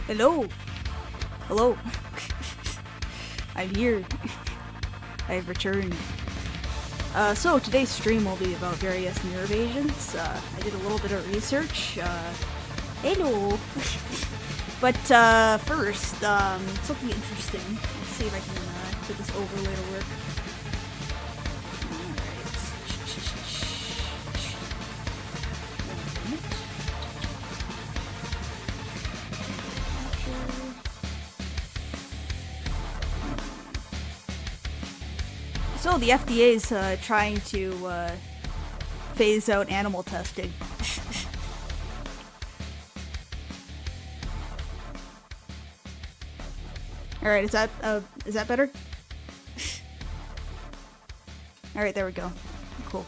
Hello! Hello! I'm here. I've returned. So today's stream will be about various nerve agents. I did a little bit of research. Hello! But first, something interesting. Let's see if I can get this overlay to work. So the FDA is trying to phase out animal testing. All right, is that better? All right, there we go. Cool.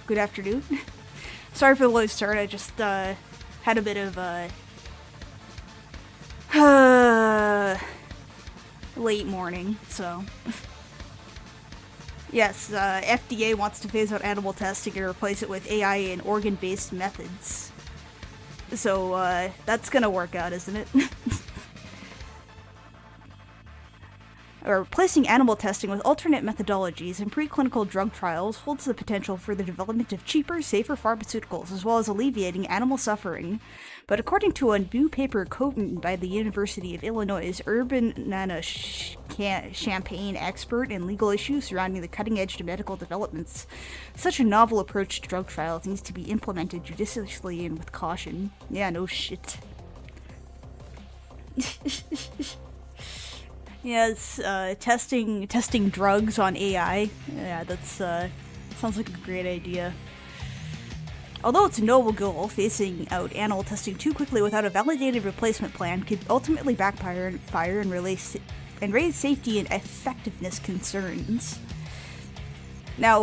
Good afternoon. Sorry for the low start. I just had a bit of late morning, so. Yes, FDA wants to phase out animal testing and replace it with AI and organ-based methods. So, that's gonna work out, isn't it? Replacing animal testing with alternate methodologies in preclinical drug trials holds the potential for the development of cheaper, safer pharmaceuticals, as well as alleviating animal suffering. But according to a new paper co-written by the University of Illinois' Urban Nana-Champagne expert in legal issues surrounding the cutting edge of medical developments, such a novel approach to drug trials needs to be implemented judiciously and with caution. Yeah, no shit. Yes, testing drugs on AI. Yeah, that's sounds like a great idea. Although it's a noble goal, phasing out animal testing too quickly without a validated replacement plan could ultimately backfire and raise safety and effectiveness concerns. Now,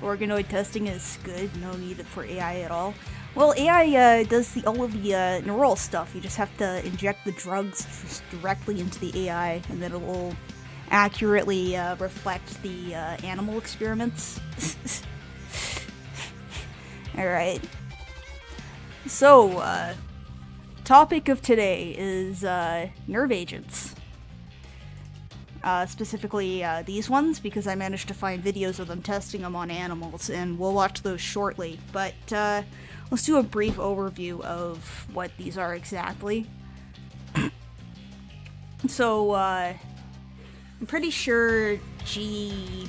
organoid testing is good. No need for AI at all. Well, AI does all of the neural stuff. You just have to inject the drugs just directly into the AI, and then it will accurately reflect the animal experiments. Alright. So, topic of today is nerve agents. Specifically these ones, because I managed to find videos of them testing them on animals, and we'll watch those shortly. But, let's do a brief overview of what these are exactly. So, I'm pretty sure GA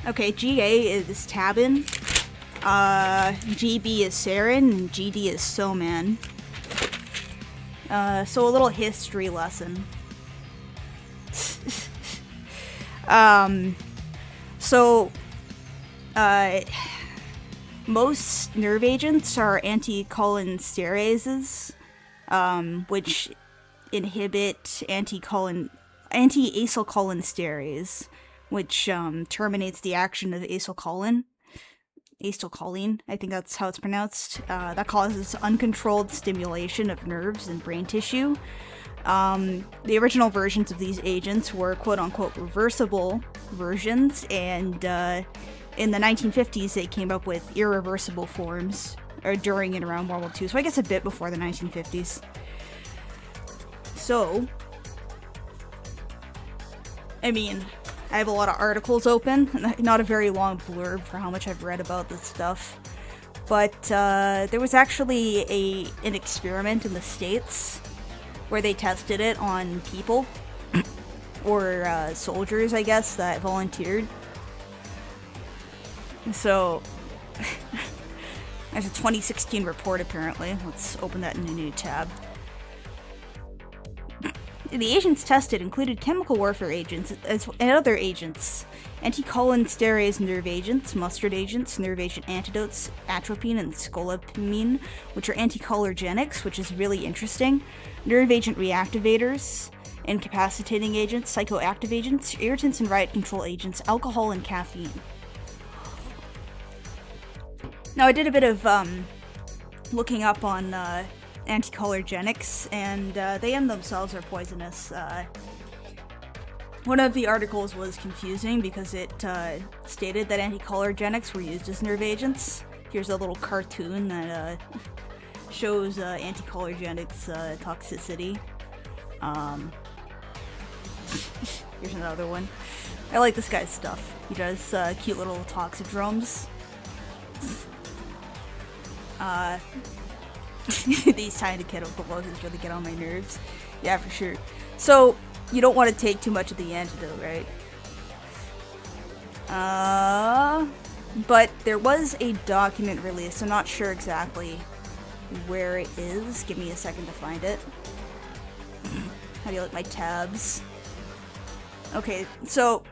is Tabin, GB is Saren, and GD is Soman. So a little history lesson. Most nerve agents are anticholinergics, which inhibit anti-acetylcholinesterase, which terminates the action of acetylcholine, I think that's how it's pronounced. That causes uncontrolled stimulation of nerves and brain tissue. The original versions of these agents were quote-unquote reversible versions, and in the 1950s they came up with irreversible forms, or during and around World War II, so I guess a bit before the 1950s. So, I mean, I have a lot of articles open, not a very long blurb for how much I've read about this stuff, but there was actually an experiment in the States where they tested it on people, or soldiers, I guess, that volunteered. So, there's a 2016 report apparently. Let's open that in a new tab. The agents tested included chemical warfare agents and other agents, anticholinesterase nerve agents, mustard agents, nerve agent antidotes, atropine and scopolamine, which are anticholinergics, which is really interesting, nerve agent reactivators, incapacitating agents, psychoactive agents, irritants and riot control agents, alcohol and caffeine. Now, I did a bit of looking up on anticholinergics, and they in themselves are poisonous. One of the articles was confusing because it stated that anticholinergics were used as nerve agents, Here's a little cartoon that shows anti-cholerogenics toxicity. Here's another one. I like this guy's stuff. He does cute little toxidromes. These tiny kettlebells really get on my nerves. Yeah, for sure. So, you don't want to take too much of the antidote, right? But there was a document released. I'm not sure exactly where it is. Give me a second to find it. How do you like my tabs? Okay, so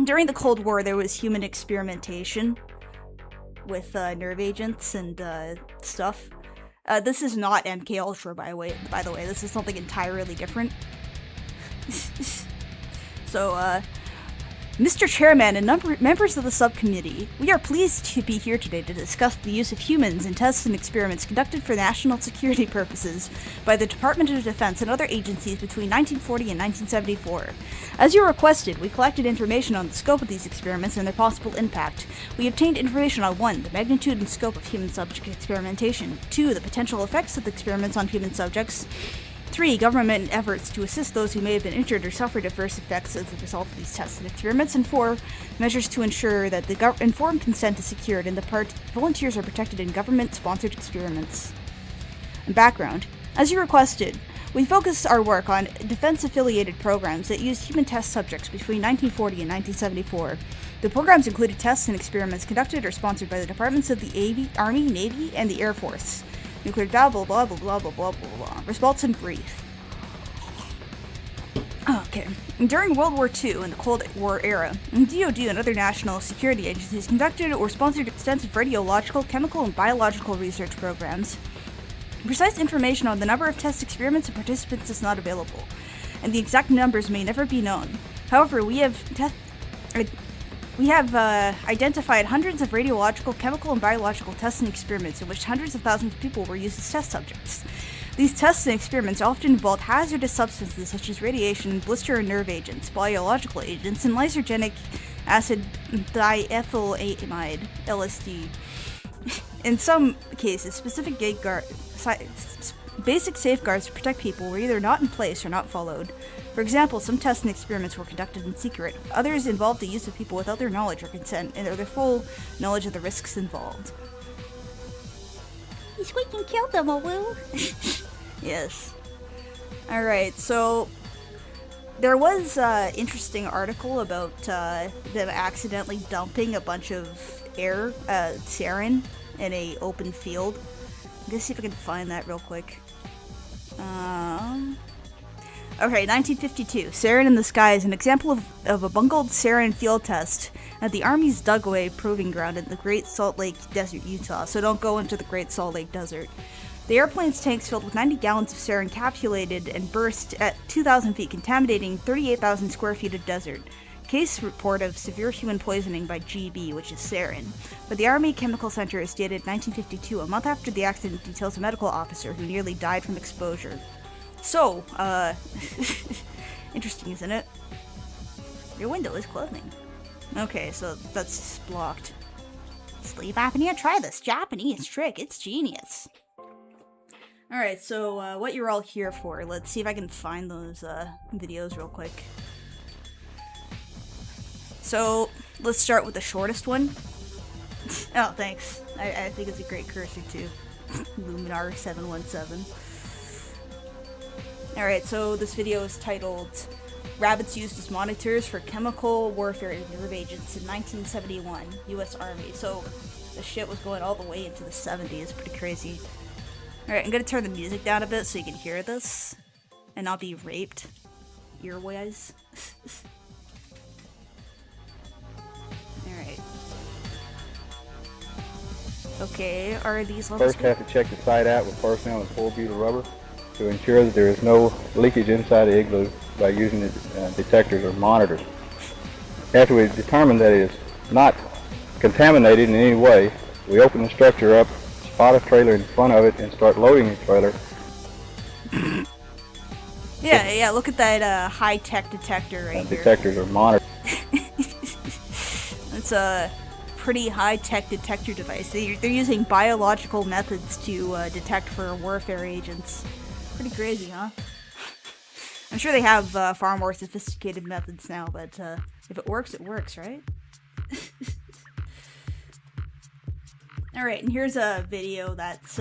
during the Cold War, there was human experimentation with nerve agents and stuff. This is not MK Ultra, by the way. This is something entirely different. So, Mr. Chairman and members of the subcommittee, we are pleased to be here today to discuss the use of humans in tests and experiments conducted for national security purposes by the Department of Defense and other agencies between 1940 and 1974. As you requested, we collected information on the scope of these experiments and their possible impact. We obtained information on 1. The magnitude and scope of human subject experimentation, 2. The potential effects of the experiments on human subjects, 3. Government efforts to assist those who may have been injured or suffered adverse effects as a result of these tests and experiments, and 4. Measures to ensure that the informed consent is secured and the volunteers are protected in government-sponsored experiments. Background. As you requested, we focused our work on defense-affiliated programs that used human test subjects between 1940 and 1974. The programs included tests and experiments conducted or sponsored by the departments of the Army, Navy, and the Air Force. Nuclear blah blah blah blah blah blah blah blah blah. Results in brief. Okay. During World War II and the Cold War era, DoD and other national security agencies conducted or sponsored extensive radiological, chemical, and biological research programs. Precise information on the number of test experiments and participants is not available, and the exact numbers may never be known. However, we have identified hundreds of radiological, chemical, and biological tests and experiments in which hundreds of thousands of people were used as test subjects. These tests and experiments often involved hazardous substances such as radiation, blister and nerve agents, biological agents, and lysogenic acid diethylamide (LSD). In some cases, basic safeguards to protect people were either not in place or not followed. For example, some tests and experiments were conducted in secret. Others involved the use of people without their knowledge or consent, and their full knowledge of the risks involved. We can kill them, Awu. Yes. Alright, so there was an interesting article about them accidentally dumping a bunch of sarin in a open field. I'm gonna see if I can find that real quick. Okay, 1952. Sarin in the Sky is an example of a bungled sarin field test at the Army's Dugway Proving Ground in the Great Salt Lake Desert, Utah, so don't go into the Great Salt Lake Desert. The airplane's tanks filled with 90 gallons of sarin capsulated and burst at 2,000 feet, contaminating 38,000 square feet of desert. Case report of severe human poisoning by GB, which is sarin. But the Army Chemical Center is dated 1952, a month after the accident details a medical officer who nearly died from exposure. So, interesting, isn't it? Your window is closing. Okay, so that's blocked. Sleep apnea? Try this Japanese trick. It's genius. Alright, so what you're all here for. Let's see if I can find those videos real quick. So, let's start with the shortest one. Oh, thanks. I think it's a great cursor, too. Luminar 717. Alright, so this video is titled Rabbits Used as Monitors for Chemical Warfare Nerve Agents in 1971, U.S. Army. So, the shit was going all the way into the 70s. Pretty crazy. Alright, I'm gonna turn the music down a bit so you can hear this and not be raped earways. Alright. Okay, are these levels? First, have to check the site out with personnel and 4-butyl rubber to ensure that there is no leakage inside the igloo by using the detectors or monitors. After we determine that it is not contaminated in any way, we open the structure up, spot a trailer in front of it, and start loading the trailer. Yeah, look at that high-tech detector right here. Detectors are monitors. It's a pretty high-tech detector device. They're using biological methods to detect for warfare agents. Pretty crazy, huh? I'm sure they have far more sophisticated methods now, but if it works, right? Alright, and here's a video that's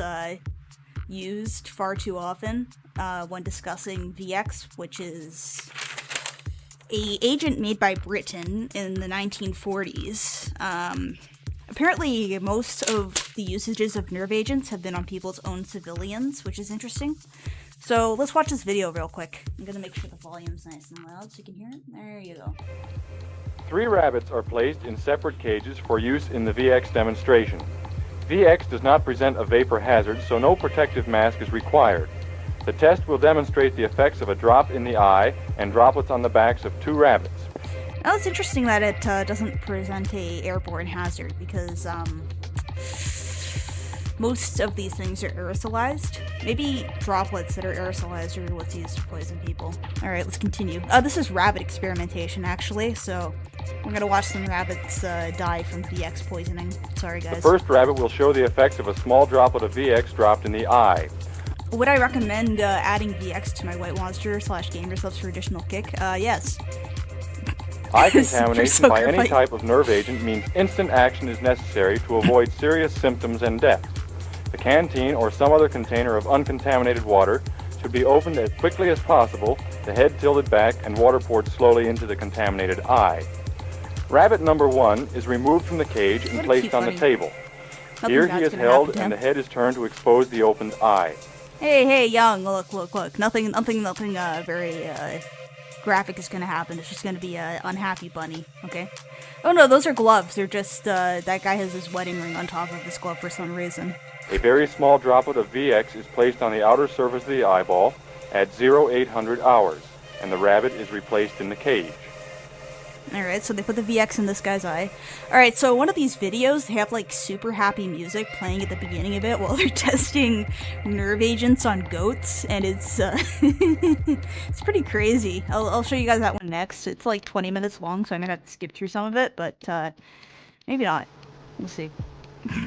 used far too often when discussing VX, which is a agent made by Britain in the 1940s. Apparently, most of the usages of nerve agents have been on people's own civilians, which is interesting. So let's watch this video real quick. I'm gonna make sure the volume's nice and loud so you can hear it. There you go. 3 rabbits are placed in separate cages for use in the VX demonstration. VX does not present a vapor hazard, so no protective mask is required. The test will demonstrate the effects of a drop in the eye and droplets on the backs of 2 rabbits. Now it's interesting that it doesn't present a airborne hazard because most of these things are aerosolized. Maybe droplets that are aerosolized are what's used to poison people. Alright, let's continue. This is rabbit experimentation actually, so we're gonna watch some rabbits die from VX poisoning. Sorry guys. The first rabbit will show the effects of a small droplet of VX dropped in the eye. Would I recommend adding VX to my White Monster / Game Yourselves for additional kick? Yes. Eye contamination by any Sacrifice. type of nerve agent means instant action is necessary to avoid serious symptoms and death. The canteen or some other container of uncontaminated water should be opened as quickly as possible, the head tilted back and water poured slowly into the contaminated eye. Rabbit number 1 is removed from the cage and What a placed cute on the bunny. table. Nothing Here he bad's is gonna held happen to and him. the head is turned to expose the opened eye. Hey, young, look. Nothing very graphic is gonna happen. It's just gonna be a unhappy bunny, okay? Oh no, those are gloves. They're just, that guy has his wedding ring on top of his glove for some reason. A very small droplet of VX is placed on the outer surface of the eyeball at 0800 hours, and the rabbit is replaced in the cage. Alright, so they put the VX in this guy's eye. Alright, so one of these videos, they have like super happy music playing at the beginning of it while they're testing nerve agents on goats, and it's it's pretty crazy. I'll show you guys that one next. It's like 20 minutes long, so I might have to skip through some of it, but maybe not. We'll see.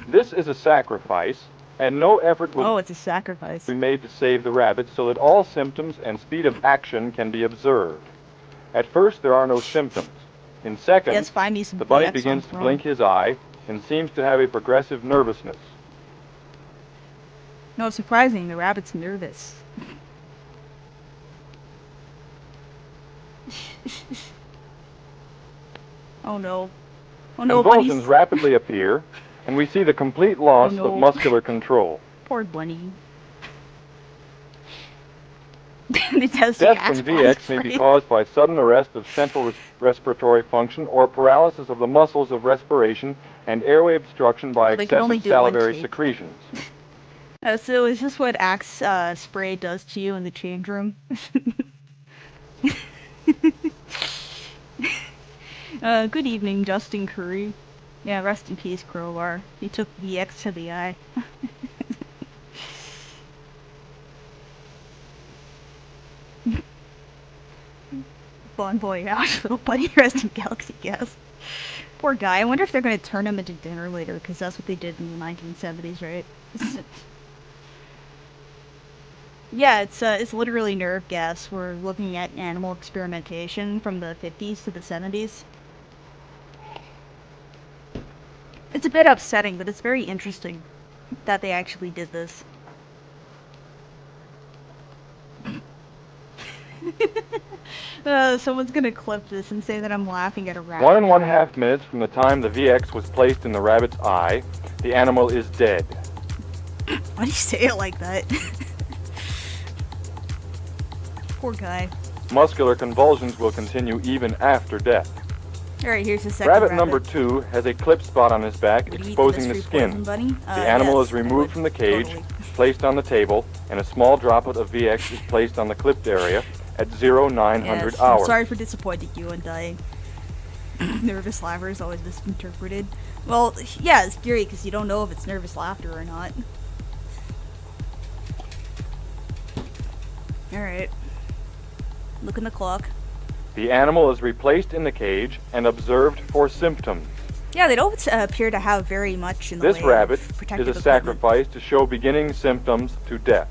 This is a sacrifice, and no effort will Oh, it's a sacrifice. be made to save the rabbit so that all symptoms and speed of action can be observed. At first, there are no symptoms. In seconds, Yes, find me some the bunny VX begins on to Chrome. blink his eye and seems to have a progressive nervousness. No, it's surprising. The rabbit's nervous. Oh no. Oh no, Convulsions bunnies. rapidly appear, and we see the complete loss Oh, no. of muscular control. Poor bunny. They test Death gas from VX may be caused by sudden arrest of central respiratory function or paralysis of the muscles of respiration and airway obstruction by Well, they can only excessive do one salivary take. secretions. So is this what Axe spray does to you in the change room? Good evening, Justin Curry. Yeah, rest in peace, Crowbar. He took VX to the eye. Bon voyage, little buddy, rest in galaxy gas. Poor guy. I wonder if they're gonna turn him into dinner later, because that's what they did in the 1970s, right? Yeah, it's literally nerve gas. We're looking at animal experimentation from the 50s to the 70s. It's a bit upsetting, but it's very interesting that they actually did this. Someone's gonna clip this and say that I'm laughing at a rabbit. 1½ minutes from the time the VX was placed in the rabbit's eye, the animal is dead. Why do you say it like that? Poor guy. Muscular convulsions will continue even after death. Alright, here's the second Rabbit number 2 has a clip spot on his back, Would you eat exposing the mystery poison, skin. bunny? The animal Yes, is I removed would. from the cage, Totally. placed on the table, and a small droplet of VX is placed on the clipped area at 0900 Yes, hours. I'm sorry for disappointing you and dying. Nervous laughter is always misinterpreted. Well, yeah, it's scary because you don't know if it's nervous laughter or not. Alright. Look in the clock. The animal is replaced in the cage and observed for symptoms. Yeah, they don't appear to have very much in the This way rabbit of is protective a equipment. sacrifice to show beginning symptoms to death.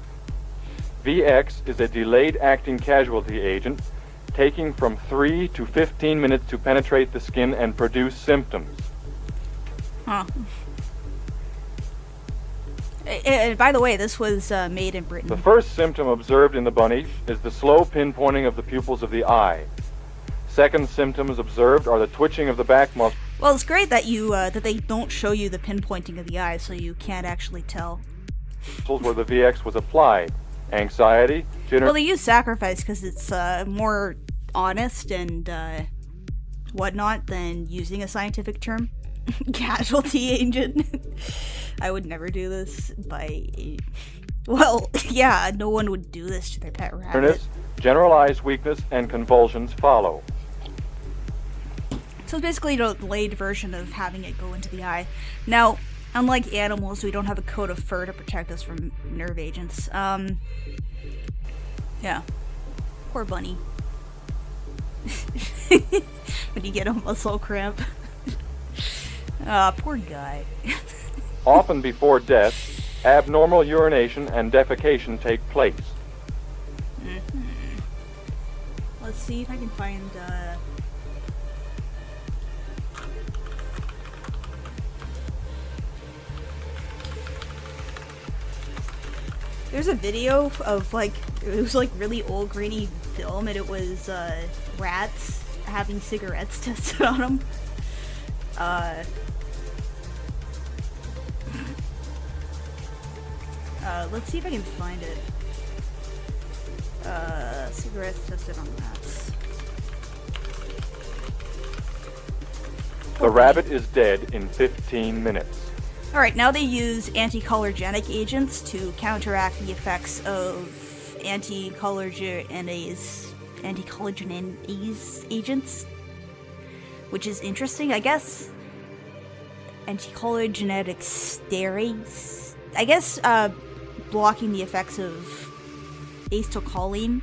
VX is a delayed acting casualty agent taking from 3 to 15 minutes to penetrate the skin and produce symptoms. Huh. And by the way, this was made in Britain. The first symptom observed in the bunny is the slow pinpointing of the pupils of the eye. Second symptoms observed are the twitching of the back muscles Well, it's great that you that they don't show you the pinpointing of the eye, so you can't actually tell. where the VX was applied. Anxiety, Well, they use sacrifice because it's more honest and whatnot than using a scientific term. Casualty agent. I would never do this by. Well, yeah, no one would do this to their pet rabbit. generous, generalized weakness, and convulsions follow. So it's basically a delayed version of having it go into the eye. Now, unlike animals, we don't have a coat of fur to protect us from nerve agents. Yeah. Poor bunny. When you get a muscle cramp. Poor guy. Often before death, abnormal urination and defecation take place. Let's see if I can find, There's a video of, like, it was, like, really old grainy film, and it was, rats having cigarettes tested on them. Let's see if I can find it. Cigarettes tested on rats. The rabbit is dead in 15 minutes. Alright, now they use anti-cholerogenic agents to counteract the effects of anti-collagenase agents, which is interesting, I guess. Anti-collagenetic steroids. I guess, blocking the effects of acetylcholine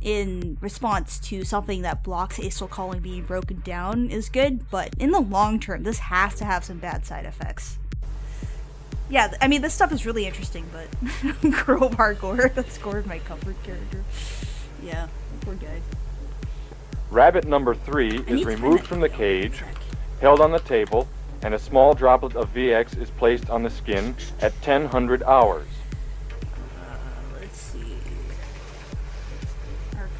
in response to something that blocks acetylcholine being broken down is good, but in the long term, this has to have some bad side effects. Yeah, I mean, this stuff is really interesting, but Crowbar Gore, that's Gore's my comfort character. Yeah, poor guy. Rabbit number 3 is removed from the cage, held on the table, and a small droplet of VX is placed on the skin at 1000 hours. Let's see. Archive.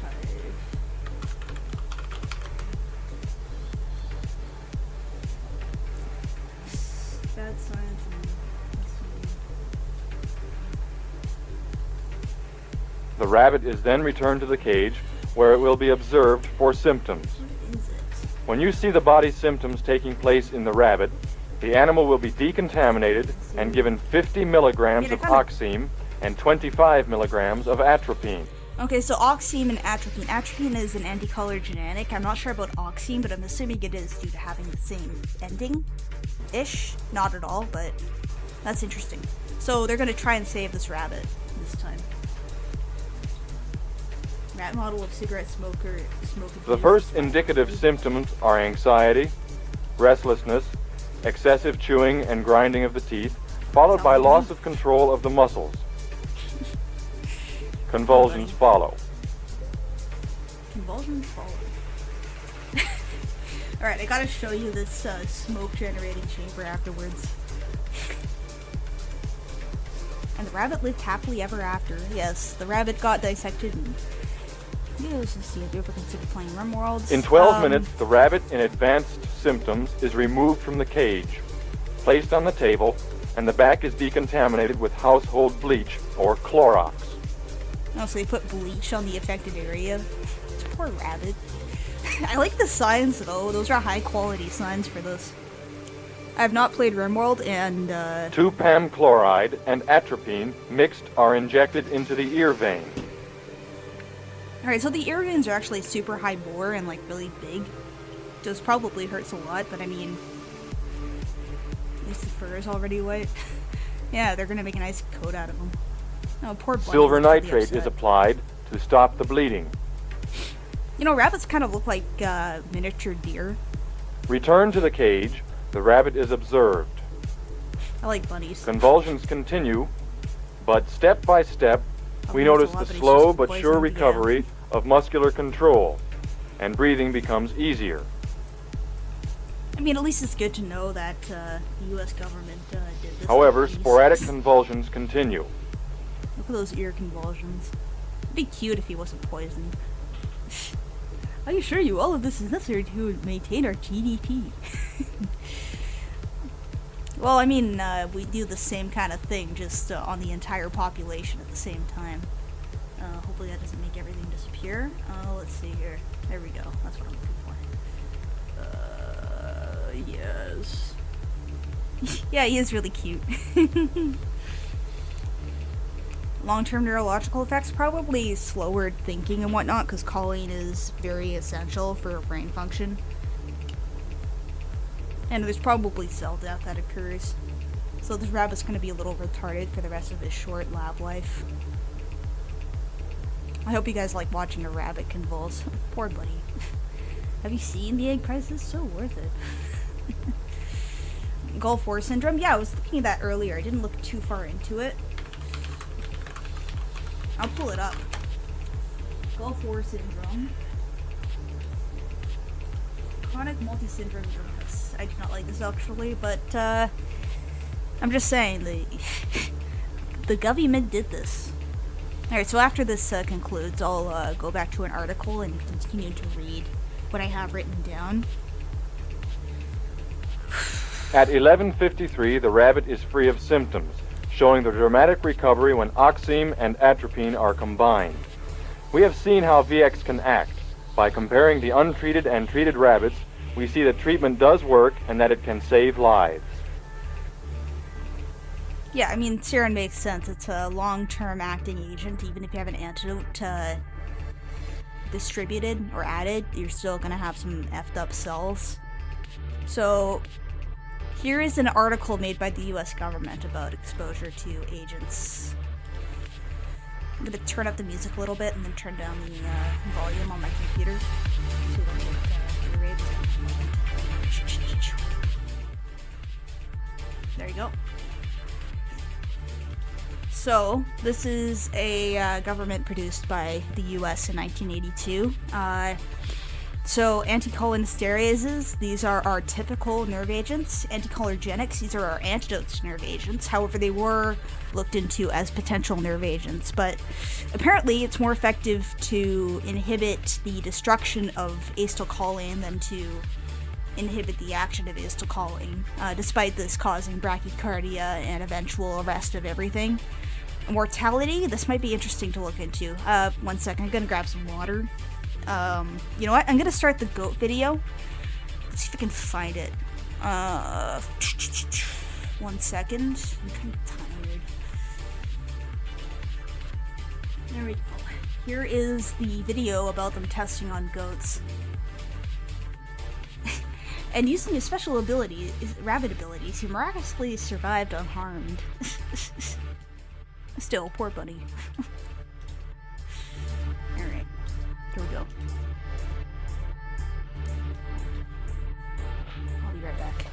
Bad science and let's see. The rabbit is then returned to the cage, where it will be observed for symptoms. What is it? When you see the body symptoms taking place in the rabbit, the animal will be decontaminated and given 50 milligrams of oxime and 25 milligrams of atropine. Okay, so oxime and atropine. Atropine is an anticholinergic. I'm not sure about oxime, but I'm assuming it is due to having the same ending-ish. Not at all, but that's interesting. So they're gonna try and save this rabbit this time. Rat model of cigarette smoker. The first indicative symptoms are anxiety, restlessness, excessive chewing and grinding of the teeth, followed by loss of control of the muscles. Convulsions follow. Convulsions follow. Alright, I gotta show you this smoke generating chamber afterwards. And the rabbit lived happily ever after. Yes, the rabbit got dissected and let's see if you ever consider playing RimWorld. In 12 minutes, the rabbit in advanced symptoms is removed from the cage, placed on the table, and the back is decontaminated with household bleach or Clorox. Oh, so they put bleach on the affected area. Poor rabbit. I like the signs though. Those are high quality signs for this. I have not played RimWorld and 2-PAM chloride and atropine mixed are injected into the ear vein. Alright, so the ear veins are actually super high bore and like really big. This probably hurts a lot, but I mean, at least the fur is already white. Yeah, they're gonna make a nice coat out of them. Oh, poor bunny. Silver looks really nitrate upset. is applied to stop the bleeding. You know, rabbits kind of look like miniature deer. Returned to the cage, the rabbit is observed. I like bunnies. Convulsions continue, but step by step, we there's a notice lot, the but he's slow just but poisoned, sure yeah. recovery of muscular control, and breathing becomes easier. I mean, at least it's good to know that the U.S. government did this. However, at least. sporadic convulsions continue. Look at those ear convulsions. It'd be cute if he wasn't poisoned. I assure you, all of this is necessary to maintain our GDP. Well, I mean, we do the same kind of thing, just on the entire population at the same time. Hopefully that doesn't make everything disappear. Let's see here. There we go. That's what I'm looking for. Yes. Yeah, he is really cute. Long-term neurological effects, probably slower thinking and whatnot, because choline is very essential for brain function. And there's probably cell death that occurs. So this rabbit's going to be a little retarded for the rest of his short lab life. I hope you guys like watching a rabbit convulse. Poor buddy. Have you seen the egg prices? So worth it. Gulf War syndrome? Yeah, I was looking at that earlier. I didn't look too far into it. I'll pull it up. Gulf War syndrome. Chronic multi-syndrome illness. I do not like this actually, but I'm just saying the government did this. Alright, so after this concludes, I'll go back to an article and continue to read what I have written down. At 11:53, the rabbit is free of symptoms, showing the dramatic recovery when oxime and atropine are combined. We have seen how VX can act. By comparing the untreated and treated rabbits, we see that treatment does work and that it can save lives. Yeah, I mean, serum makes sense. It's a long-term acting agent. Even if you have an antidote distributed or added, you're still going to have some effed up cells. So, here is an article made by the US government about exposure to agents. I'm going to turn up the music a little bit and then turn down the volume on my computer. So we don't get ear raped. There you go. So, this is a government produced by the US in 1982. So, anticholinesterase, these are our typical nerve agents. Anticholinergics, these are our antidotes to nerve agents. However, they were looked into as potential nerve agents, but apparently it's more effective to inhibit the destruction of acetylcholine than to inhibit the action of acetylcholine, despite this causing bradycardia and eventual arrest of everything. Mortality, this might be interesting to look into. 1 second, I'm gonna grab some water. You know what? I'm gonna start the goat video. Let's see if I can find it. 1 second. I'm kind of tired. There we go. Here is the video about them testing on goats. And using his special ability, rabbit abilities, he miraculously survived unharmed. Still, poor buddy. Alright. Here we go. I'll be right back.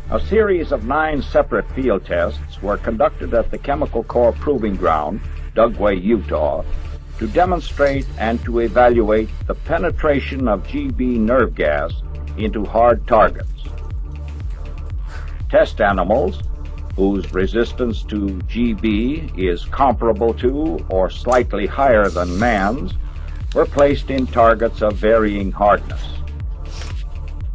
A series of 9 separate field tests were conducted at the Chemical Corps Proving Ground, Dugway, Utah, to demonstrate and to evaluate the penetration of GB nerve gas into hard targets. Test animals, whose resistance to GB is comparable to or slightly higher than man's, were placed in targets of varying hardness.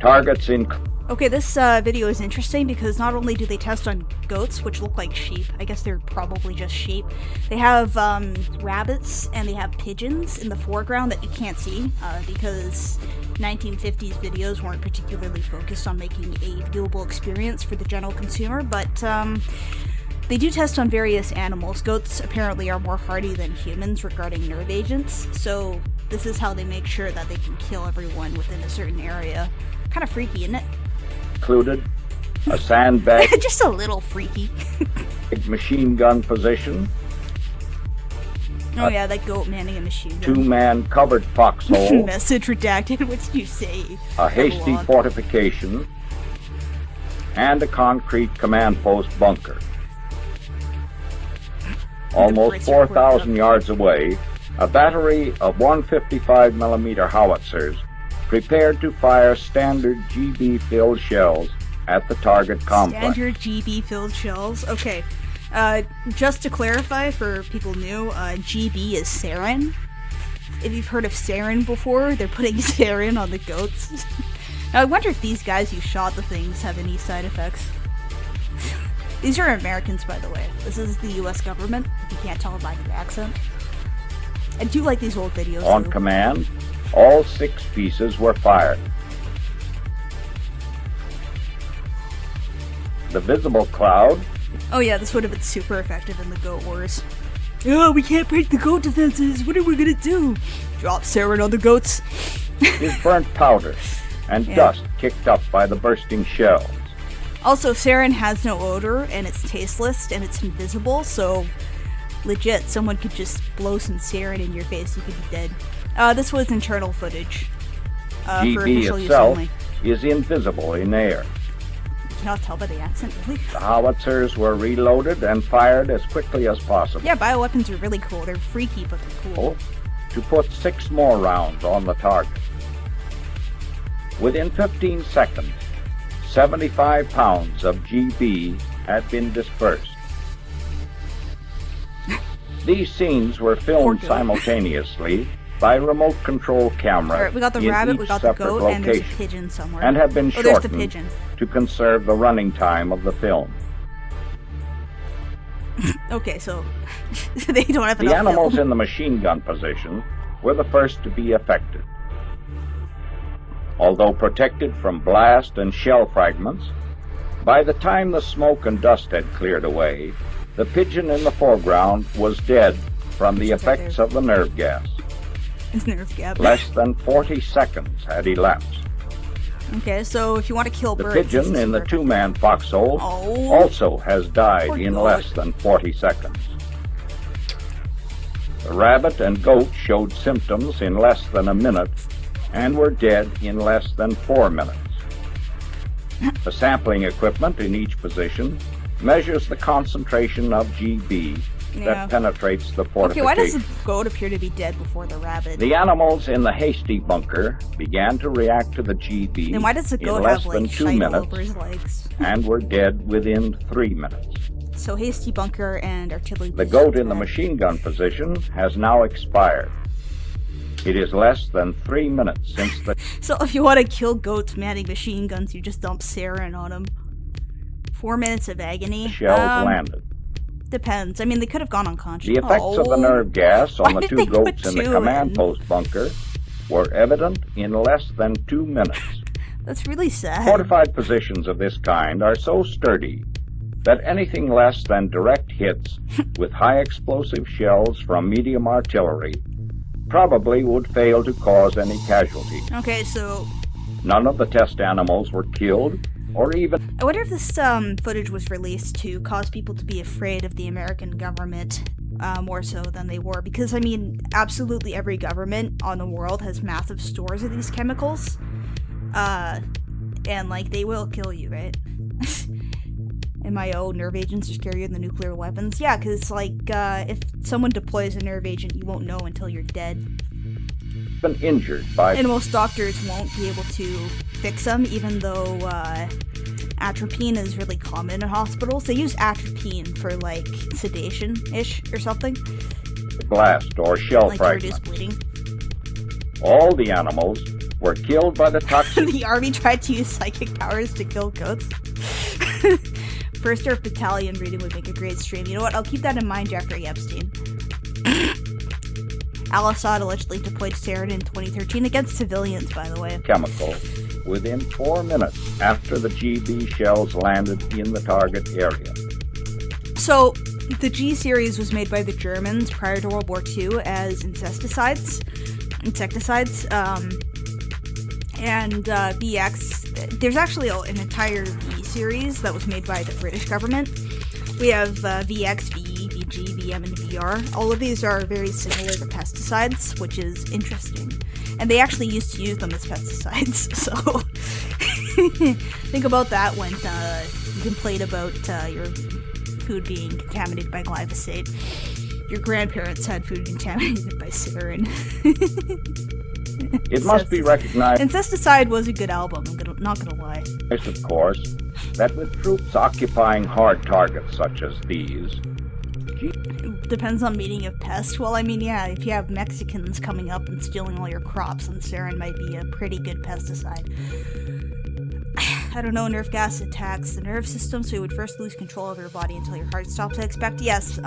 Targets in Okay, this video is interesting because not only do they test on goats, which look like sheep, I guess they're probably just sheep, they have rabbits and they have pigeons in the foreground that you can't see because 1950s videos weren't particularly focused on making a viewable experience for the general consumer, but they do test on various animals. Goats apparently are more hardy than humans regarding nerve agents, so this is how they make sure that they can kill everyone within a certain area. Kind of freaky, isn't it? included a sandbag Just a little freaky. machine gun position, Oh yeah, that goat manning a machine gun. two-man covered foxhole, Message redacted. What did you say? a hasty Epilogue. fortification, and a concrete command post bunker. Almost Brits are 4,000 yards away, a battery of 155mm howitzers prepared to fire standard GB-filled shells at the target complex. Standard GB filled shells. Okay. Just to clarify for people new, GB is sarin. If you've heard of sarin before, they're putting sarin on the goats. Now I wonder if these guys who shot the things have any side effects. These are Americans, by the way. This is the US government, if you can't tell by the accent. I do like these old videos, On though. command, all 6 pieces were fired. The visible cloud Oh yeah, this would have been super effective in the goat wars. Oh, we can't break the goat defenses. What are we gonna do? Drop sarin on the goats. is burnt powder and Yeah. dust kicked up by the bursting shells. Also, sarin has no odor, and it's tasteless, and it's invisible, so legit, someone could just blow some sarin in your face, you could be dead. This was internal footage. For GB official use itself only. is invisible in air. You cannot tell by the accent, really? The howitzers were reloaded and fired as quickly as possible Yeah, bioweapons are really cool. They're freaky, but they're cool. to put 6 more rounds on the target. Within 15 seconds, 75 pounds of GB had been dispersed. These scenes were filmed Poor goat. simultaneously by remote control camera Alright, we got the in rabbit, each we got the separate goat, and there's a location, pigeon somewhere. and have been Oh, there's the shortened pigeon. to conserve the running time of the film. Okay, so they don't have The enough animals film. in the machine gun position were the first to be affected. Although protected from blast and shell fragments, by the time the smoke and dust had cleared away, the pigeon in the foreground was dead from the Pigeons are effects there. of the nerve gas. It's nerve gap. Less than 40 seconds had elapsed. Okay, so if you want to kill The birds, this pigeon is in the perfect. two-man foxhole Oh. also has died Poor in goat. less than 40 seconds. The rabbit and goat showed symptoms in less than a minute and were dead in less than 4 minutes. The sampling equipment in each position measures the concentration of GB Yeah. that penetrates the Okay, fortification. why does the goat appear to be dead before the rabbit? The animals in the hasty bunker began to react to the GB Then why does the in goat less have, than like, 2 shite all minutes over his legs? and were dead within 3 minutes. So hasty bunker and artillery. The goat in the machine gun position has now expired. It is less than 3 minutes since the So if you want to kill goats manning machine guns, you just dump sarin on them. 4 minutes of agony. shells landed. Depends. I mean, they could have gone unconscious. The effects of the Oh. nerve gas Why on the did 2 they put goats in the 2 command in? post bunker were evident in less than 2 minutes. That's really sad. Fortified positions of this kind are so sturdy that anything less than direct hits with high explosive shells from medium artillery probably would fail to cause any casualty. Okay, so None of the test animals were killed or even I wonder if this footage was released to cause people to be afraid of the American government more so than they were. Because, I mean, absolutely every government on the world has massive stores of these chemicals. And, like, they will kill you, right? MIO, nerve agents are scarier than nuclear weapons. Yeah, because, like, if someone deploys a nerve agent, you won't know until you're dead. been injured by And most doctors won't be able to fix them, even though atropine is really common in hospitals. They use atropine for, like, sedation-ish or something, blast or shell like to reduce fragments. bleeding. All the animals were killed by the toxic The army tried to use psychic powers to kill goats. First Earth Battalion reading would make a great stream. You know what? I'll keep that in mind, Jeffrey Epstein. Al-Assad allegedly deployed sarin in 2013 against civilians, by the way. chemical within 4 minutes after the GB shells landed in the target area. So, the G series was made by the Germans prior to World War II as insecticides. And VX, there's actually an entire V series that was made by the British government. We have VX, VE, GVM, and VR. All of these are very similar to pesticides, which is interesting. And they actually used to use them as pesticides, so think about that when you complain about your food being contaminated by glyphosate. Your grandparents had food contaminated by sarin. It must be recognized, Incesticide was a good album, not gonna lie. of course, that with troops occupying hard targets such as these, Depends on meaning of pest. Well, I mean, yeah, if you have Mexicans coming up and stealing all your crops, then sarin might be a pretty good pesticide. I don't know, nerve gas attacks the nerve system, so you would first lose control of your body until your heart stops. I expect, yes,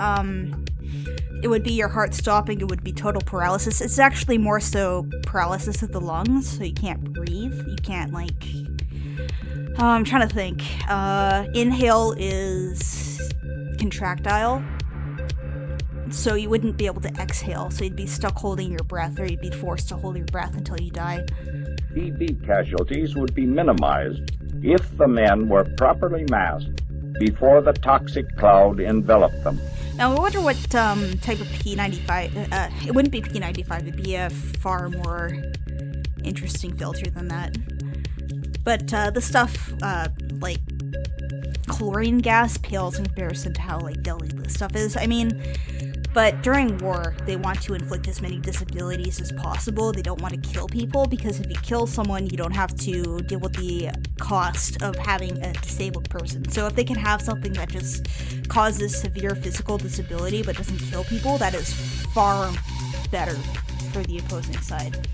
it would be your heart stopping, it would be total paralysis. It's actually more so paralysis of the lungs, so you can't breathe. You can't, like... I'm trying to think. Inhale is contractile, so you wouldn't be able to exhale, so you'd be stuck holding your breath, or you'd be forced to hold your breath until you die. TB casualties would be minimized if the men were properly masked before the toxic cloud enveloped them. Now, I wonder what type of P95... it wouldn't be P95, it'd be a far more interesting filter than that. But the stuff, like chlorine gas, pales in comparison to how, like, deadly this stuff is. I mean... But during war, they want to inflict as many disabilities as possible. They don't want to kill people, because if you kill someone, you don't have to deal with the cost of having a disabled person. So if they can have something that just causes severe physical disability but doesn't kill people, that is far better for the opposing side.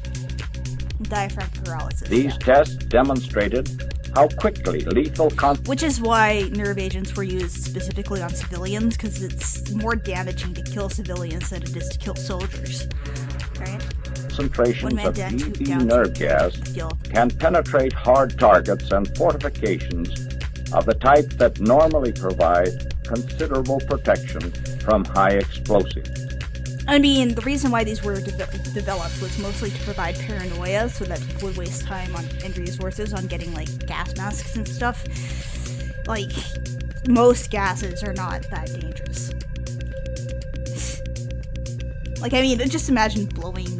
Diaphragm paralysis. These tests demonstrated how quickly lethal Which is why nerve agents were used specifically on civilians, because it's more damaging to kill civilians than it is to kill soldiers, right? concentrations of down, EV nerve gas can penetrate hard targets and fortifications of the type that normally provide considerable protection from high explosives. I mean, the reason why these were developed was mostly to provide paranoia, so that people would waste time and resources on getting, like, gas masks and stuff. Like, most gases are not that dangerous. Like, I mean, just imagine blowing,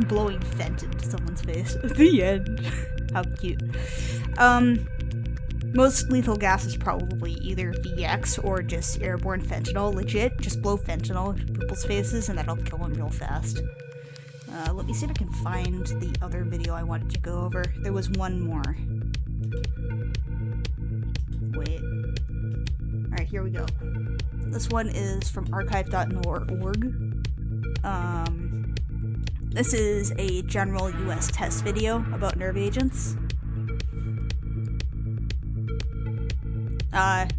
blowing Fent into someone's face. The end. How cute. Most lethal gas is probably either VX or just airborne fentanyl. Legit, just blow fentanyl into people's faces and that'll kill them real fast. Let me see if I can find the other video I wanted to go over. There was one more. Wait. Alright, here we go. This one is from archive.org. This is a general US test video about nerve agents.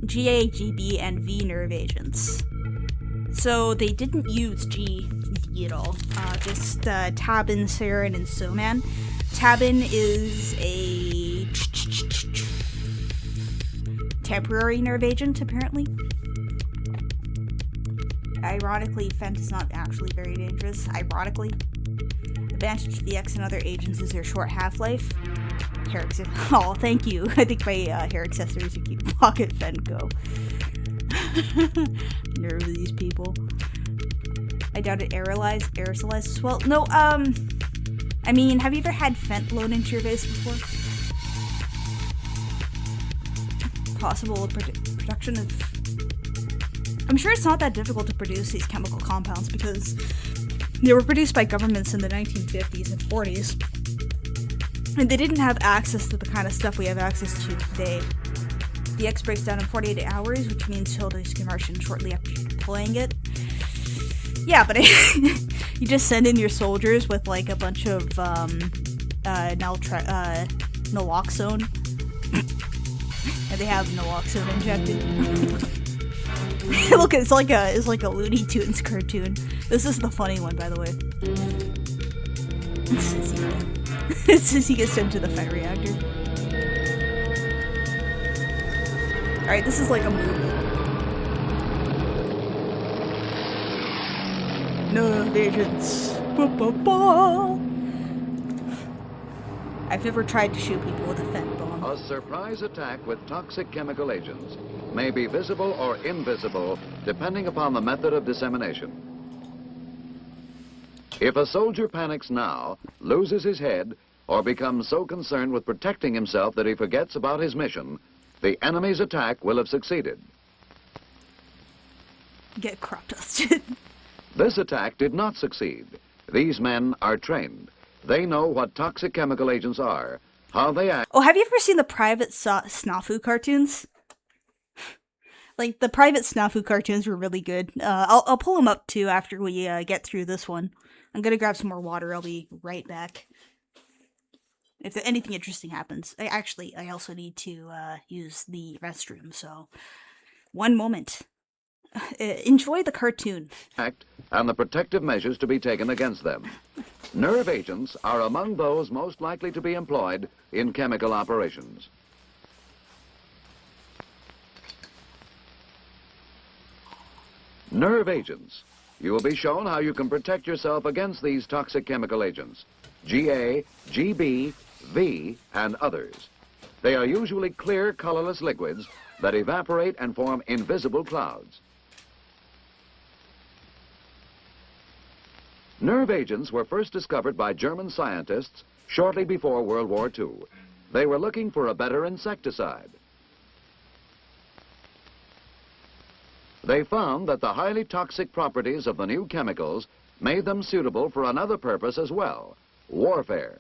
GA, GB, and V nerve agents. So they didn't use G at all. Just Tabin, Sarin, and Soman. Tabin is a temporary nerve agent, apparently. Ironically, Fent is not actually very dangerous. Ironically. Advantage of VX and other agents is their short half-life. Oh, thank you. I think my hair accessories would keep Pocket Fent go. Nerve of these people. I doubt it aerosolized as well. No, I mean, have you ever had Fent blown into your face before? Possible production of... I'm sure it's not that difficult to produce these chemical compounds because they were produced by governments in the 1950s and 40s. And they didn't have access to the kind of stuff we have access to today. The X breaks down in 48 hours, which means he'll lose conversion shortly after deploying it. Yeah, but you just send in your soldiers with, like, a bunch of, naloxone. And they have naloxone injected. Look, it's like a Looney Tunes cartoon. This is the funny one, by the way. It says he gets sent to the Fent reactor. Alright, this is like a movie. Nerve agents. Ba-ba-ba. I've never tried to shoot people with a Fent bomb. A surprise attack with toxic chemical agents. may be visible or invisible depending upon the method of dissemination. If a soldier panics now, loses his head, or becomes so concerned with protecting himself that he forgets about his mission, the enemy's attack will have succeeded. Get crop dusted. This attack did not succeed. These men are trained. They know what toxic chemical agents are, how they act. Oh, have you ever seen the Private Snafu cartoons? Like, the Private Snafu cartoons were really good. I'll pull them up, too, after we get through this one. I'm gonna grab some more water. I'll be right back. If anything interesting happens. I also need to use the restroom, so... One moment. Enjoy the cartoon. And the protective measures to be taken against them. Nerve agents are among those most likely to be employed in chemical operations. Nerve agents. You will be shown how you can protect yourself against these toxic chemical agents. GA, GB, V, and others. They are usually clear, colorless liquids that evaporate and form invisible clouds. Nerve agents were first discovered by German scientists shortly before World War II. They were looking for a better insecticide. They found that the highly toxic properties of the new chemicals made them suitable for another purpose as well, warfare.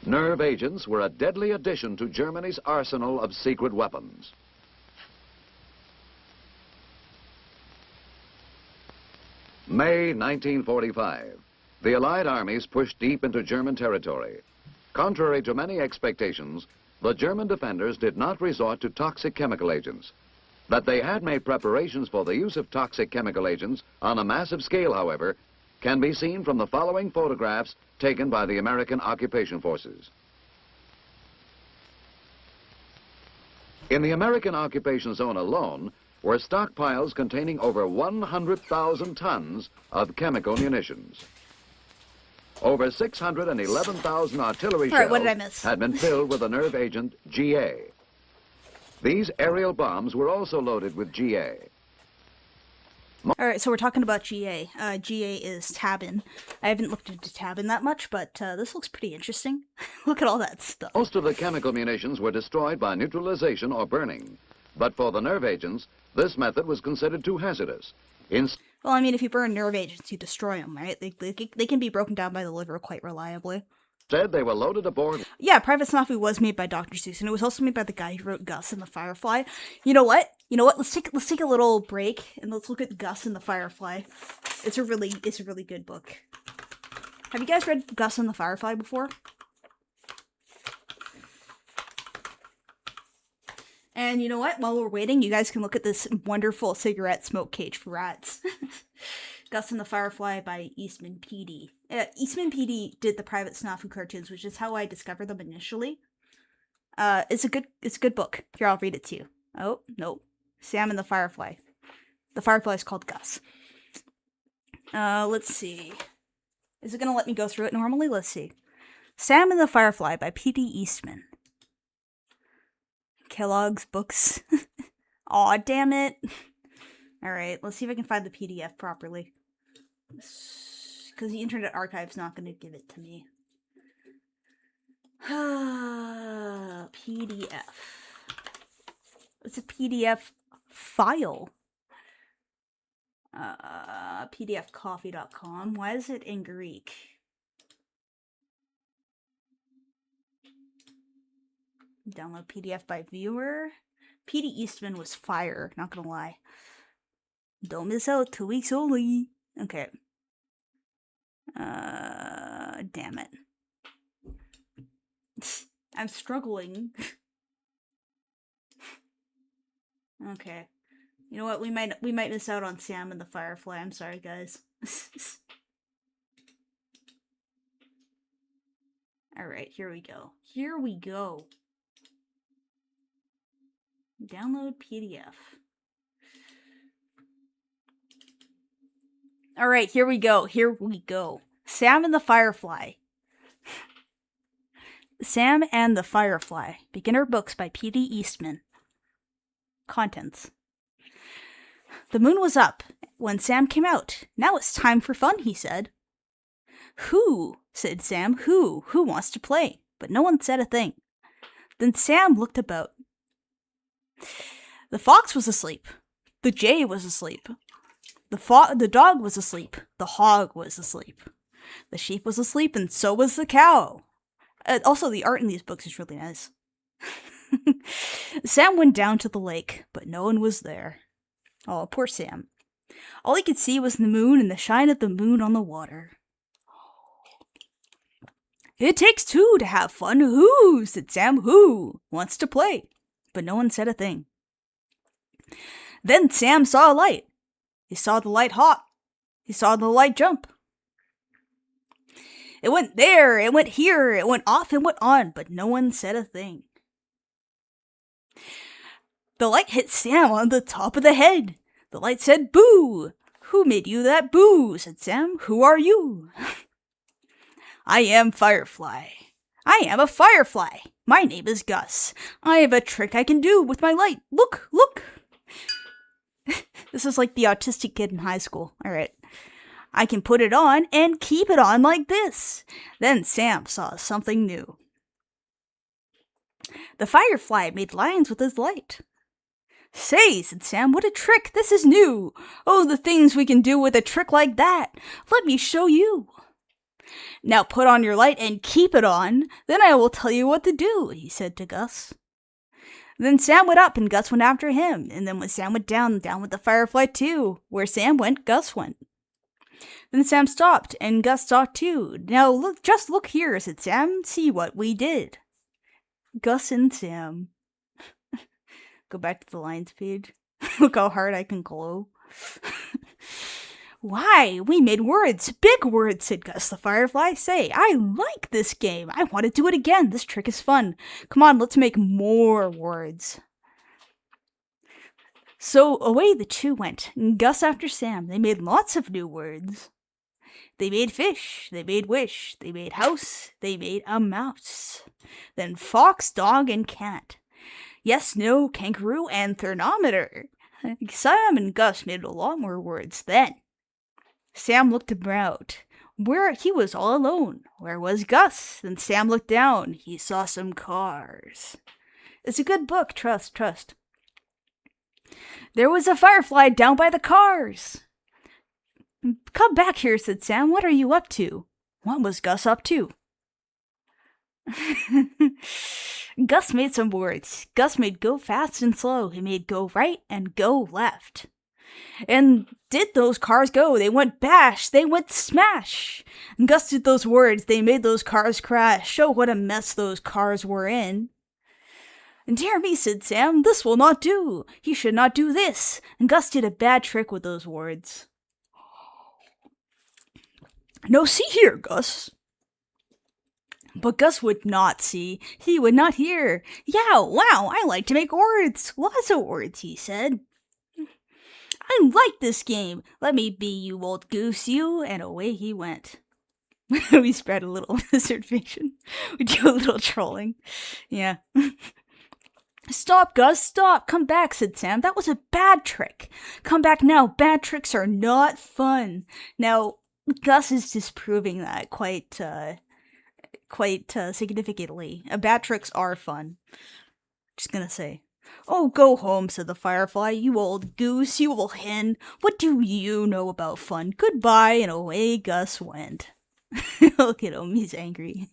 Nerve agents were a deadly addition to Germany's arsenal of secret weapons. May 1945. The Allied armies pushed deep into German territory. Contrary to many expectations, the German defenders did not resort to toxic chemical agents. That they had made preparations for the use of toxic chemical agents on a massive scale, however, can be seen from the following photographs taken by the American occupation forces. In the American occupation zone alone were stockpiles containing over 100,000 tons of chemical munitions. Over 611,000 artillery All right, what did I shells miss? had been filled with the nerve agent GA. These aerial bombs were also loaded with GA. Alright, so we're talking about GA. GA is Tabin. I haven't looked into Tabin that much, but this looks pretty interesting. Look at all that stuff. Most of the chemical munitions were destroyed by neutralization or burning. But for the nerve agents, this method was considered too hazardous. Well, I mean, if you burn nerve agents, you destroy them, right? They can be broken down by the liver quite reliably. Instead, they were loaded aboard. Yeah, Private Snafu was made by Dr. Seuss, and it was also made by the guy who wrote Gus and the Firefly. You know what? Let's take a little break and let's look at Gus and the Firefly. It's a really good book. Have you guys read Gus and the Firefly before? And you know what? While we're waiting, you guys can look at this wonderful cigarette smoke cage for rats. Gus and the Firefly by Eastman P.D. Eastman P.D. did the Private Snafu cartoons, which is how I discovered them initially. It's a good book. Here, I'll read it to you. Oh, no. Sam and the Firefly. The Firefly is called Gus. Let's see. Is it gonna let me go through it normally? Let's see. Sam and the Firefly by P.D. Eastman. Kellogg's Books. Aw, damn it. Alright, let's see if I can find the PDF properly. Because the Internet Archive's not going to give it to me. PDF. It's a PDF file. PDFcoffee.com. Why is it in Greek? Download PDF by viewer. P.D. Eastman was fire, not gonna lie. Don't miss out, 2 weeks only. Okay. Damn it. I'm struggling. Okay. You know what? We might miss out on Sam and the Firefly. I'm sorry, guys. Alright, here we go. Here we go. Download PDF. Alright, here we go. Here we go. Sam and the Firefly. Sam and the Firefly. Beginner books by P.D. Eastman. Contents. The moon was up when Sam came out. Now it's time for fun, he said. Who? Said Sam. Who? Who wants to play? But no one said a thing. Then Sam looked about. The fox was asleep. The jay was asleep. The dog was asleep. The hog was asleep. The sheep was asleep, and so was the cow. Also, the art in these books is really nice. Sam went down to the lake, but no one was there. Oh, poor Sam. All he could see was the moon and the shine of the moon on the water. It takes two to have fun. Who? Said Sam. Who wants to play? But no one said a thing. Then Sam saw a light. He saw the light hop. He saw the light jump. It went there, it went here, it went off and went on, but no one said a thing. The light hit Sam on the top of the head. The light said, "Boo! Who made you that boo?" said Sam. "Who are you?" "I am Firefly. I am a firefly. My name is Gus. I have a trick I can do with my light. Look, look." This is like the autistic kid in high school. All right. "I can put it on and keep it on like this." Then Sam saw something new. The firefly made lines with his light. "Say," said Sam, "what a trick! This is new! Oh, the things we can do with a trick like that! Let me show you." "Now put on your light and keep it on, then I will tell you what to do," he said to Gus. Then Sam went up and Gus went after him, and then when Sam went down, down with the firefly too. Where Sam went, Gus went. Then Sam stopped, and Gus stopped too. "Now look, just look here," said Sam. "See what we did." Gus and Sam. Go back to the lines page. Look how hard I can glow. "Why, we made words, big words," said Gus the Firefly. "Say, I like this game. I want to do it again. This trick is fun. Come on, let's make more words." So away the two went, Gus after Sam. They made lots of new words. They made fish, they made wish, they made house, they made a mouse. Then fox, dog, and cat. Yes, no, kangaroo, and thermometer. Sam and Gus made a lot more words then. Sam looked about. Where he was all alone. Where was Gus? Then Sam looked down. He saw some cars. It's a good book, trust. There was a firefly down by the cars. "Come back here," said Sam. "What are you up to?" What was Gus up to? Gus made some words. Gus made go fast and slow. He made go right and go left. And did those cars go? They went bash, they went smash. And Gus did those words. They made those cars crash. Show what a mess those cars were in. And "Dear me," said Sam, "this will not do. He should not do this." And Gus did a bad trick with those words. "No, see here, Gus." But Gus would not see. He would not hear. "Yeah, wow, I like to make words. Lots of words," he said. "I like this game. Let me be, you old goose, you." And away he went. We spread a little lizard fiction. We do a little trolling. Yeah. "Stop, Gus, stop. Come back," said Sam. "That was a bad trick. Come back now. Bad tricks are not fun." Now, Gus is disproving that quite significantly. Bad tricks are fun. Just gonna say. "Oh, go home," said the firefly. "You old goose, you old hen. What do you know about fun? Goodbye," and away Gus went. Look at him, he's angry.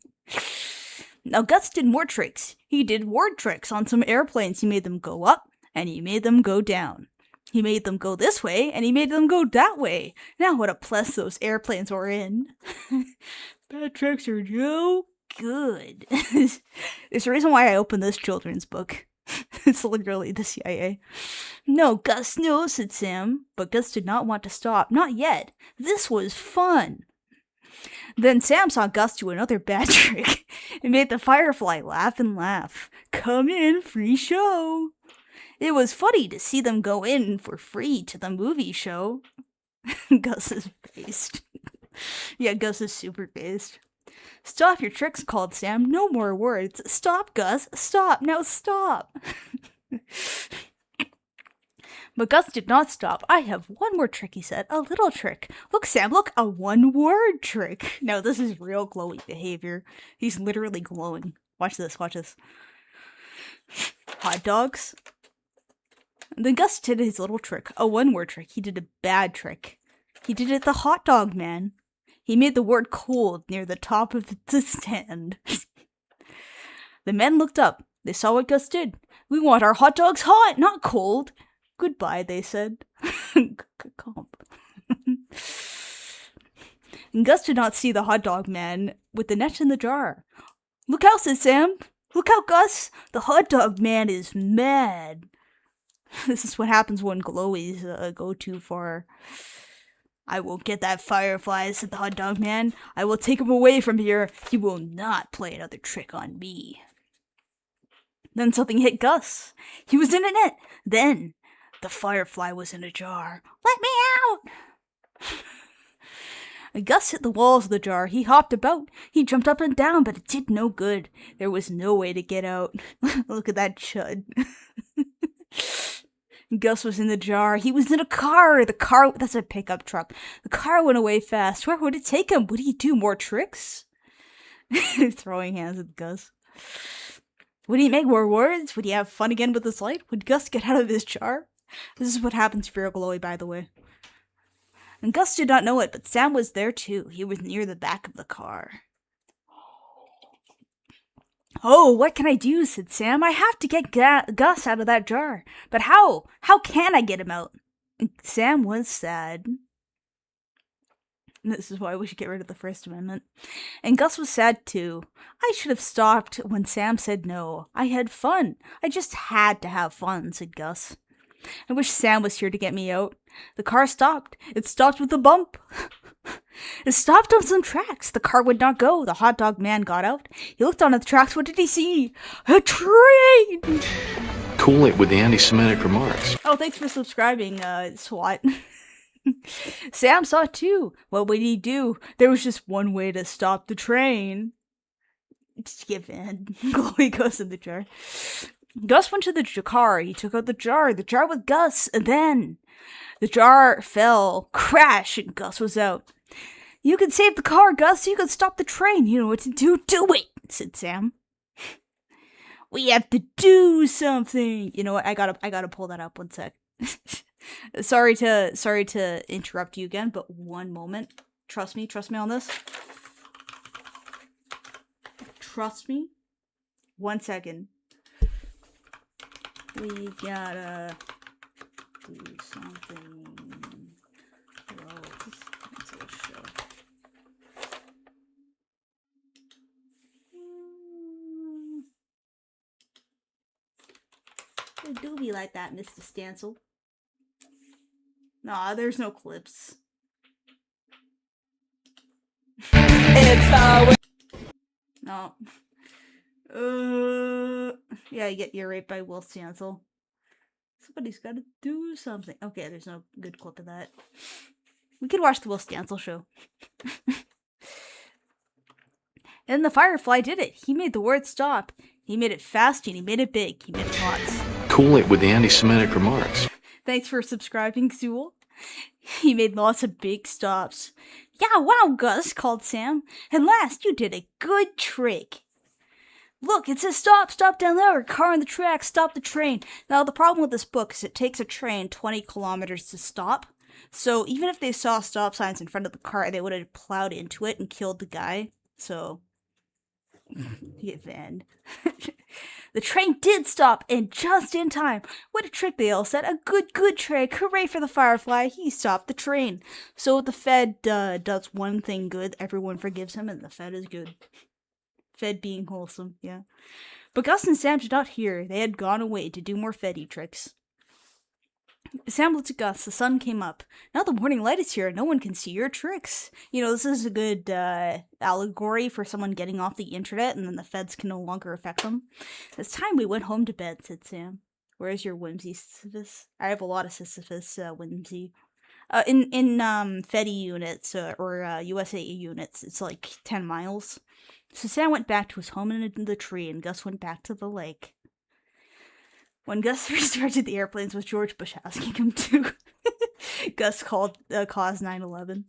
Now Gus did more tricks. He did word tricks on some airplanes. He made them go up, and he made them go down. He made them go this way, and he made them go that way. Now what a plus those airplanes were in. Bad tricks are no good. There's a reason why I opened this children's book. It's literally the CIA. "No, Gus, no," said Sam. But Gus did not want to stop. Not yet. This was fun. Then Sam saw Gus do another bad trick. It made the firefly laugh and laugh. "Come in, free show." It was funny to see them go in for free to the movie show. Gus is based. Yeah, Gus is super based. Stop your tricks, called Sam. No more words. Stop, Gus. Stop. Now stop. But Gus did not stop. I have one more trick, he said. A little trick. Look, Sam, look. A one-word trick. Now, this is real glowy behavior. He's literally glowing. Watch this. Watch this. Hot dogs. And then Gus did his little trick. A one-word trick. He did a bad trick. He did it the hot dog man. He made the word cold near the top of the stand. The men looked up. They saw what Gus did. We want our hot dogs hot, not cold. Goodbye, they said. Comp. And Gus did not see the hot dog man with the net in the jar. Look out, said Sam. Look out, Gus. The hot dog man is mad. This is what happens when glowies go too far. I will get that firefly, said the hot dog man. I will take him away from here. He will not play another trick on me. Then something hit Gus. He was in a net. Then the firefly was in a jar. Let me out! Gus hit the walls of the jar. He hopped about. He jumped up and down, but it did no good. There was no way to get out. Look at that chud. Gus was in the jar. He was in a car. The car, that's a pickup truck. The car went away fast. Where would it take him? Would he do more tricks? Throwing hands at Gus. Would he make more words? Would he have fun again with his light? Would Gus get out of his jar? This is what happens if you're a glowy, by the way. And Gus did not know it, but Sam was there too. He was near the back of the car. Oh, what can I do? Said Sam. I have to get Gus out of that jar. But how? How can I get him out? And Sam was sad. This is why we should get rid of the First Amendment. And Gus was sad too. I should have stopped when Sam said no. I had fun. I just had to have fun, said Gus. I wish Sam was here to get me out. The car stopped. It stopped with a bump. It stopped on some tracks. The car would not go. The hot dog man got out. He looked on the tracks. What did he see? A train! Cool it with the anti-Semitic remarks. Oh, thanks for subscribing, SWAT. Sam saw it too. What would he do? There was just one way to stop the train. Just give in. Chloe goes in the jar. Gus went to the car. He took out the jar with Gus, and then the jar fell. Crash, and Gus was out. You can save the car, Gus. You can stop the train. You know what to do. Do it, said Sam. We have to do something. You know what? I gotta pull that up 1 sec. Sorry to interrupt you again, but one moment. Trust me on this. Trust me. 1 second. We gotta do something. Cancel show. It do be like that, Mr. Stancil. Nah, there's no clips. It's no. Yeah, you get raped by Will Stancil. Somebody's got to do something. Okay, there's no good clip of that. We could watch the Will Stancil show. And the Firefly did it. He made the word stop. He made it fast and he made it big. He made it lots. Cool it with the anti-Semitic remarks. Thanks for subscribing, Zool. He made lots of big stops. Yeah, wow, Gus, called Sam. At last, you did a good trick. Look, it says stop down there. A car on the track, stop the train. Now, the problem with this book is it takes a train 20 kilometers to stop. So even if they saw stop signs in front of the car, they would have plowed into it and killed the guy. So, get banned. The train did stop, and just in time. What a trick, they all said. A good trick. Hooray for the Firefly. He stopped the train. So the Fed does one thing good, everyone forgives him, and the Fed is good. Fed being wholesome, yeah. But Gus and Sam did not hear. They had gone away to do more Feddy tricks. Sam looked at Gus. The sun came up. Now the morning light is here. No one can see your tricks. You know, this is a good allegory for someone getting off the internet and then the feds can no longer affect them. It's time we went home to bed, said Sam. Where's your whimsy, Sisyphus? I have a lot of Sisyphus whimsy. In Fedi units or USAA units, it's like 10 miles. So Sam went back to his home in the tree, and Gus went back to the lake. When Gus restarted the airplanes with George Bush asking him to, Gus caused 9/11.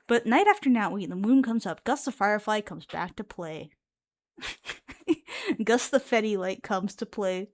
But night after night, when the moon comes up, Gus the Firefly comes back to play. Gus the Fetty Light comes to play.